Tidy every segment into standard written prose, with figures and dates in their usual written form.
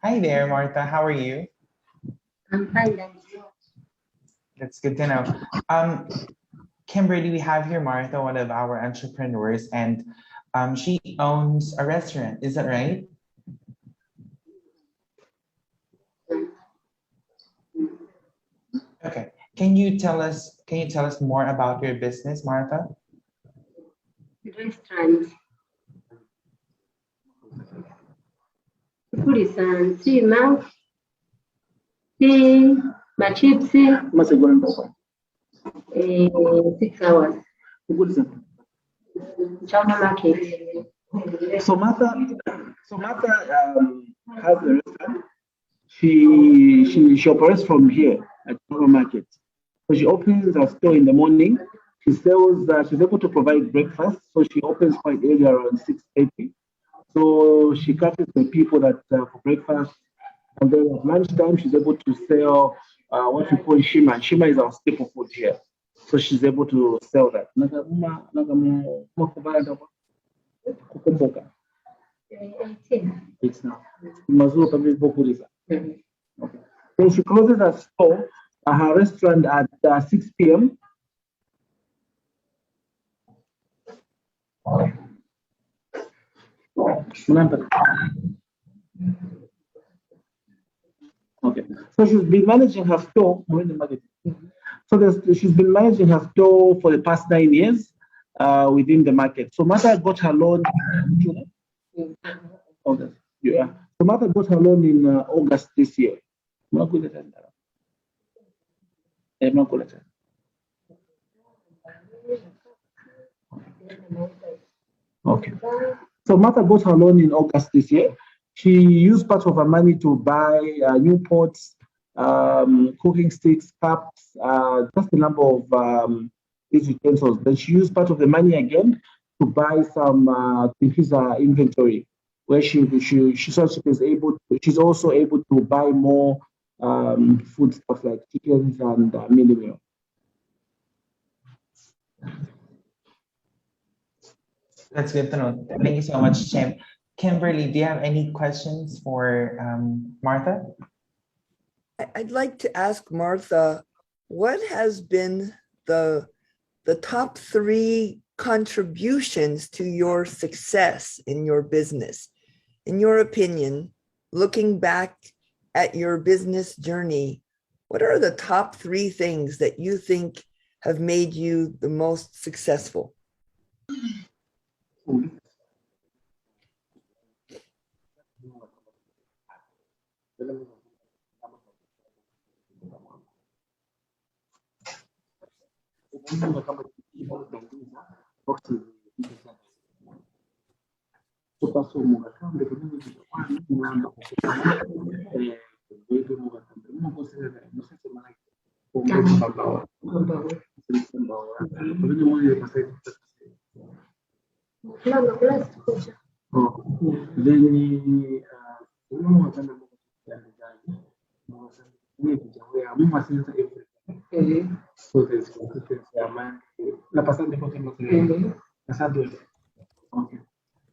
Hi there, Martha. How are you? I'm fine, thank you. That's good to know. Kimberly, we have here Martha, one of our entrepreneurs, and she owns a restaurant. Is that right? Okay. Can you tell us more about your business, Martha? Restaurant. Kulisa nshima, tea, chips, 6 hours. Chama market. So Martha has a restaurant. She operates from here at Chama Market. So she opens a store in the morning. She sells. She's able to provide breakfast. So she opens quite early, around 6:30. So she catches the people that for breakfast, and then at lunchtime she's able to sell what we call nshima. Nshima is our staple food here. So she's able to sell that. It's now. Okay. Then she closes her store, her restaurant at 6 p.m. Okay. So she's been managing her store. She's been managing her store for the past 9 years within the market. So Martha got her loan. August. Yeah. So Martha got her loan in August this year. Okay. So Martha got her loan in August this year. She used part of her money to buy new pots, cooking sticks, cups, just a number of these utensils. Then she used part of the money again to buy some to increase her inventory, where she's also able to buy more food stuff like chickens and mini meal. That's good to know. Thank you so much, Tim. Kimberly, do you have any questions for Martha? I'd like to ask Martha, what has been the top 3 contributions to your success in your business? In your opinion, looking back at your business journey, what are the top 3 things that you think have made you the most successful? So there's consistency. Okay.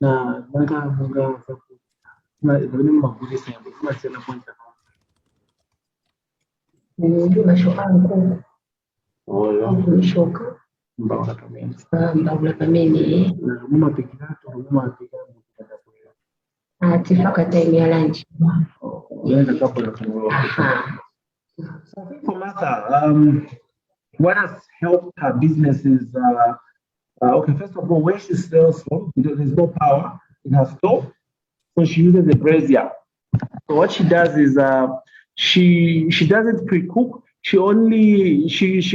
Na munga na ibuni mabudi sembo kuma tena pointa. Shoka. Mbaula kameni. Mbaula kameni. Na muma pikirato muma pikirato. Tifaka time ya lunch. Unaenda kapo ya kununua. So for Martha, what has helped her business is okay, first of all, where she sells from, there's no power in her store, so she uses a brazier. So what she does is she doesn't pre-cook. She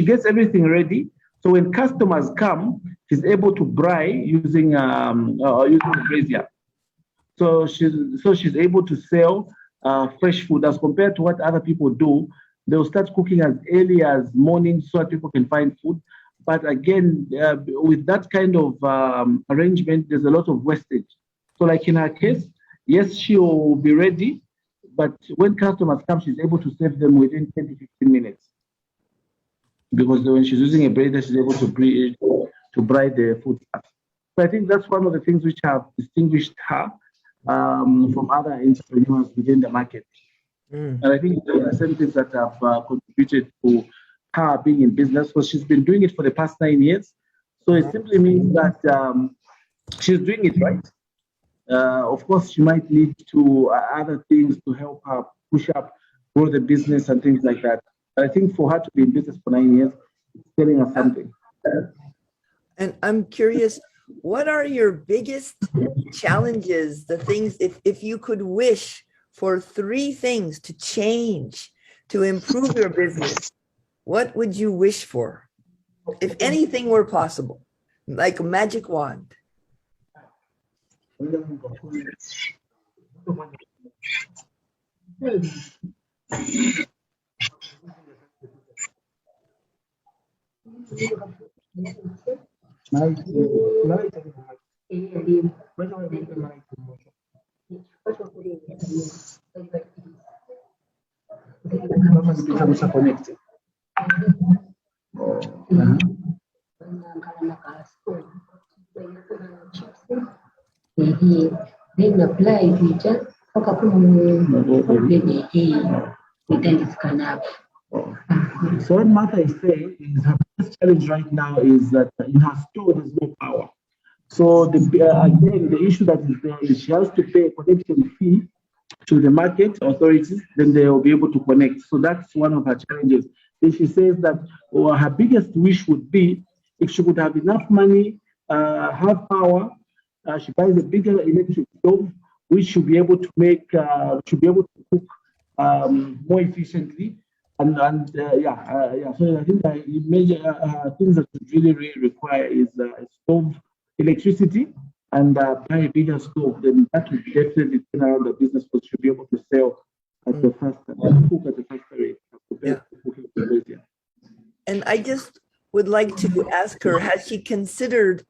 gets everything ready. So when customers come, she's able to braai using the brazier. So she's able to sell fresh food as compared to what other people do. They'll start cooking as early as morning so that people can find food. But again, with that kind of arrangement, there's a lot of wastage. So like in her case, yes, she'll be ready, but when customers come, she's able to serve them within 10 to 15 minutes. Because when she's using a brazier, she's able to braai the food stuff. So I think that's one of the things which have distinguished her. from other entrepreneurs within the market. Mm. And I think there are certain things that have contributed to her being in business. So she's been doing it for the past 9 years. So it simply means that she's doing it right. Of course, she might need to other things to help her push up, grow the business and things like that. But I think for her to be in business for 9 years, it's telling us something. And I'm curious, what are your biggest challenges, the things, if you could wish for 3 things to change, to improve your business, what would you wish for? If anything were possible, like a magic wand. Then apply just So what Martha is saying is her biggest challenge right now is that in her store there's no power. So again, the issue that is there is she has to pay a connection fee to the market authorities, then they will be able to connect. So that's one of her challenges. Then she says that her biggest wish would be if she could have enough money, have power, she buys a bigger electric stove, which should be able to make, should be able to cook more efficiently. So I think the major things that we really require is stove, electricity, and buy a bigger stove. Then that will definitely turn around the business, because she'll be able to sell at the faster, cook at the faster rate. Yeah. And I just would like to ask her, has she considered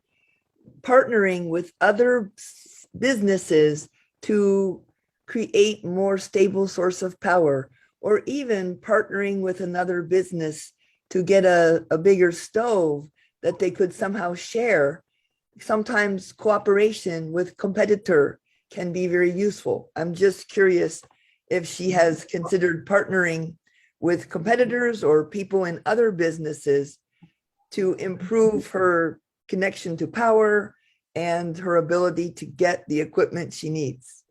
partnering with other businesses to create more stable source of power, or even partnering with another business to get a bigger stove that they could somehow share? Sometimes cooperation with competitor can be very useful. I'm just curious if she has considered partnering with competitors or people in other businesses to improve her connection to power and her ability to get the equipment she needs.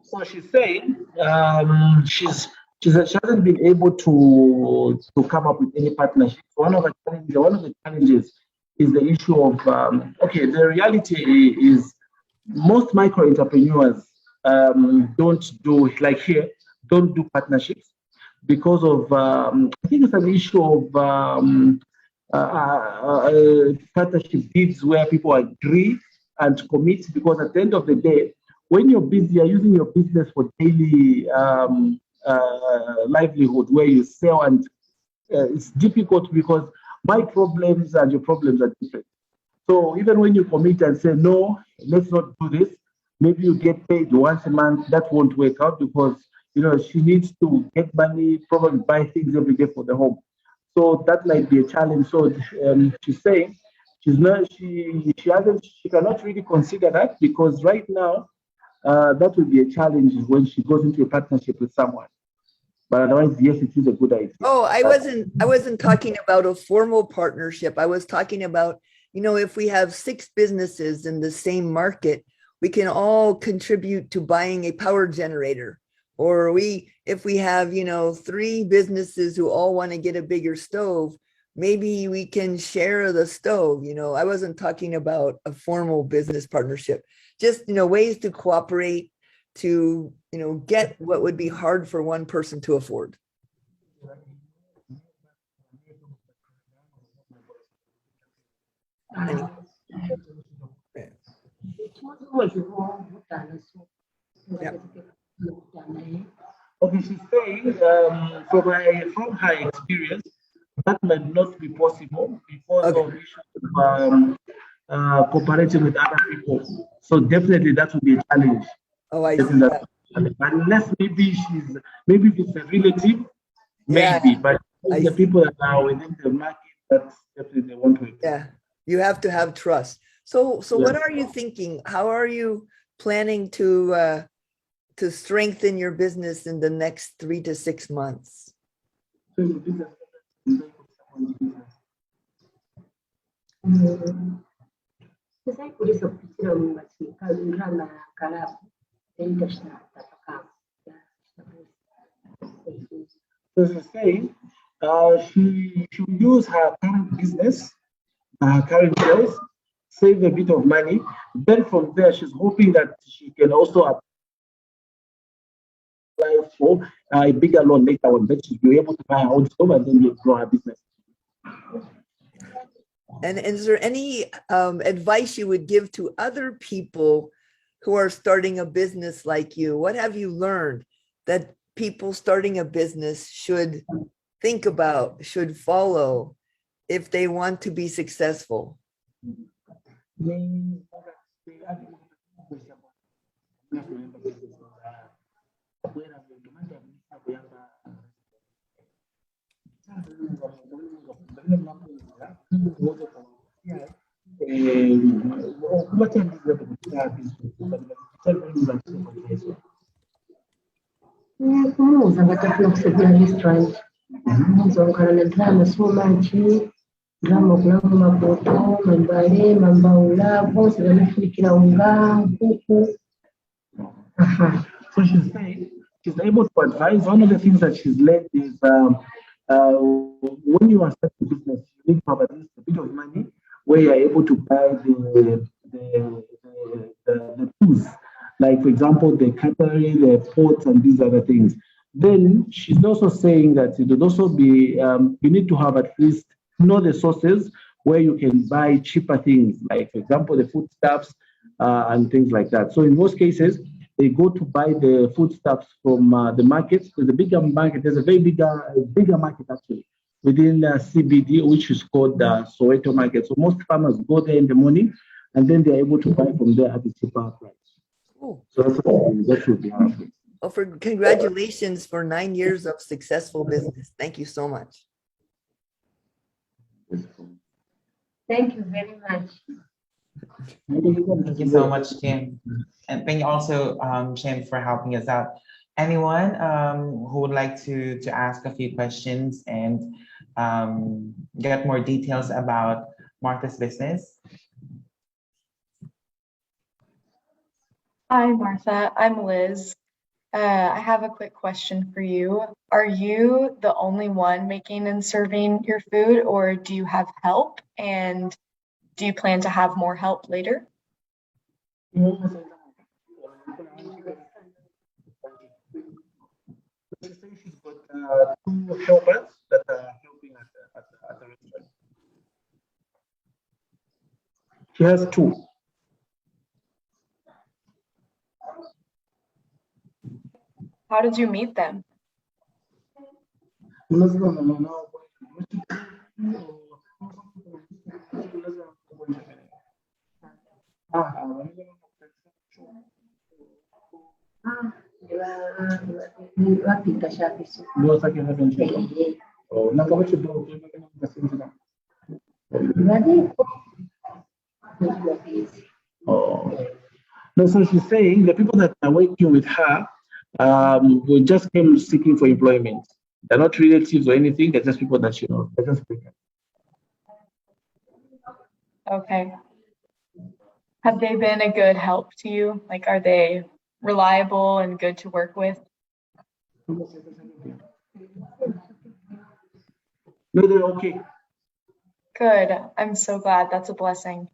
So she's saying she hasn't been able to come up with any partnerships. One of the challenges is the issue of the reality is most micro entrepreneurs don't do partnerships because of I think it's an issue of partnership deeds where people agree and commit, because at the end of the day, when you're busy, you're using your business for daily livelihood, where you sell, and it's difficult because my problems and your problems are different. So even when you commit and say, no, let's not do this, maybe you get paid once a month, that won't work out, because she needs to get money, probably buy things every day for the home. So that might be a challenge. So she's saying she cannot really consider that, because right now that will be a challenge when she goes into a partnership with someone. But otherwise, yes, it is a good idea. Oh, I wasn't talking about a formal partnership. I was talking about, if we have 6 businesses in the same market, we can all contribute to buying a power generator. Or if we have, 3 businesses who all want to get a bigger stove, maybe we can share the stove. I wasn't talking about a formal business partnership, just, ways to cooperate to, get what would be hard for one person to afford. Anyway. Yeah. Okay, she's saying from her experience, that might not be possible because of issues of cooperating with other people. So definitely that would be a challenge. Oh, I Getting see. that, unless maybe if it's a relative, Yeah, maybe, but I the see. people that are within the market, that's definitely they want to. Yeah, you have to have trust. So what Yes. are you thinking? How are you planning to strengthen your business in the next 3 to 6 months? So the business is very good for someone's business. Saya kulis pikiran macam kalau drama kalau international tapakam. So she's saying she should use her current business, her current sales, save a bit of money. Then from there, she's hoping that she can also apply for a bigger loan later on. That she'll be able to buy her own stove and then grow her business. And is there any advice you would give to other people who are starting a business like you? What have you learned that people starting a business should think about, should follow if they want to be successful? Kumuza ngatafuna kusegula restaurant. Nzongana na drama so much. Drama kulamba mapoto, mambale, mambaula, bonse banifunikira unga, kuku. So she's saying she's able to advise. One of the things that she's learned is when you are starting a business, you need to have at least a bit of money where you're able to buy the tools, like for example the cutlery, the pots, and these other things. Then she's also saying that it would also be you need to have at least know the sources where you can buy cheaper things, like for example the foodstuffs and things like that. So in most cases, they go to buy the foodstuffs from the markets. There's a bigger market. There's a very bigger market actually within CBD, which is called the Soweto market. So most farmers go there in the morning, and then they're able to buy from there at a cheaper price. Oh, So that should be happening. well, congratulations for 9 years of successful business. Thank you so much. Thank you very much. Thank you so much, Kim. And thank you also, Shem, for helping us out. Anyone who would like to ask a few questions and get more details about Martha's business? Hi, Martha. I'm Liz. I have a quick question for you. Are you the only one making and serving your food, or do you have help? And do you plan to have more help later? She's saying she's got 2 helpers that are helping at the restaurant. She has 2. How did you meet them? Wapita shapisu. No, so she's saying the people that are working with her will just came seeking for employment. They're not relatives or anything. They're just people that she knows. They're just people. Okay. Have they been a good help to you? Like, are they reliable and good to work with? No, they're okay. Good. I'm so glad. That's a blessing.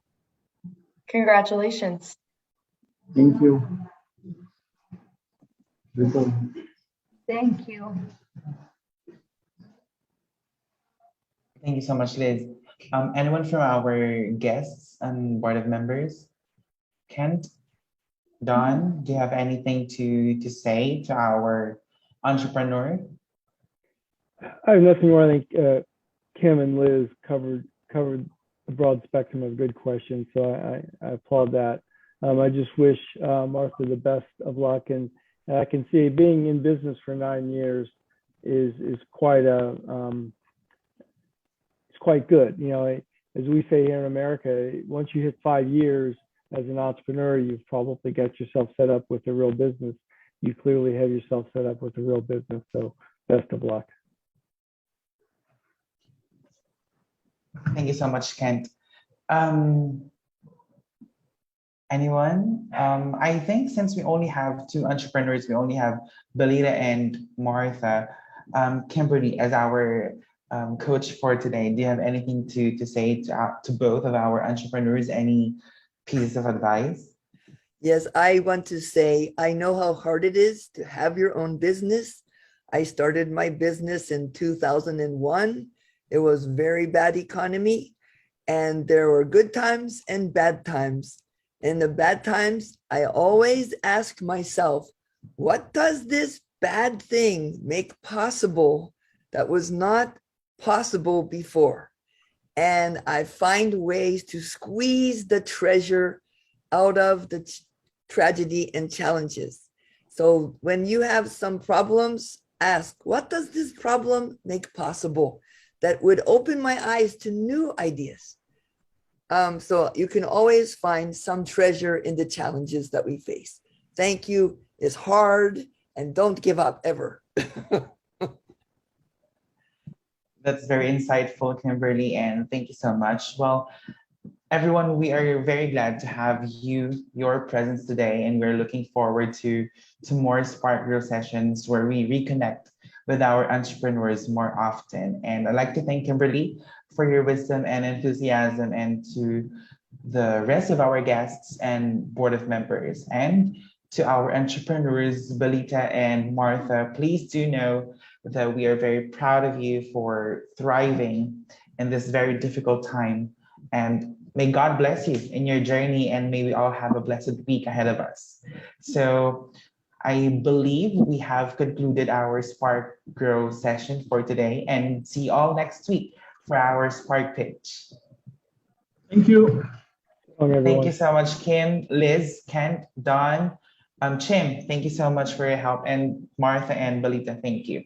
Congratulations. Thank you. Thank you. Thank you so much, Liz. Anyone from our guests and board of members? Kent, Don, do you have anything to say to our entrepreneur? I have nothing more. I think Kim and Liz covered a broad spectrum of good questions, so I applaud that. I just wish Martha the best of luck, and I can see being in business for 9 years is quite it's quite good. You know, as we say here in America, once you hit 5 years as an entrepreneur, you've probably got yourself set up with a real business. You clearly have yourself set up with a real business. So best of luck. Thank you so much, Kent. Anyone? I think since we only have 2 entrepreneurs, we only have Belita and Martha. Kimberly, as our coach for today, do you have anything to say to both of our entrepreneurs? Any pieces of advice? Yes, I want to say, I know how hard it is to have your own business. I started my business in 2001. It was very bad economy, and there were good times and bad times. In the bad times, I always ask myself, what does this bad thing make possible that was not possible before? And I find ways to squeeze the treasure out of the tragedy and challenges. So when you have some problems, ask, what does this problem make possible that would open my eyes to new ideas? So you can always find some treasure in the challenges that we face. Thank you. It's hard, and don't give up ever. That's very insightful, Kimberly, and thank you so much. Well, everyone, we are very glad to have your presence today, and we're looking forward to more Spark Grill sessions where we reconnect with our entrepreneurs more often. And I'd like to thank Kimberly for your wisdom and enthusiasm, and to the rest of our guests and board of members, and to our entrepreneurs, Belita and Martha. Please do know that we are very proud of you for thriving in this very difficult time. And may God bless you in your journey, and may we all have a blessed week ahead of us. So I believe we have concluded our Spark Grow session for today, and see you all next week for our Spark Pitch. Thank you. Thank you so much, Kim, Liz, Kent, Don, Chim, thank you so much for your help, and Martha and Belita, thank you.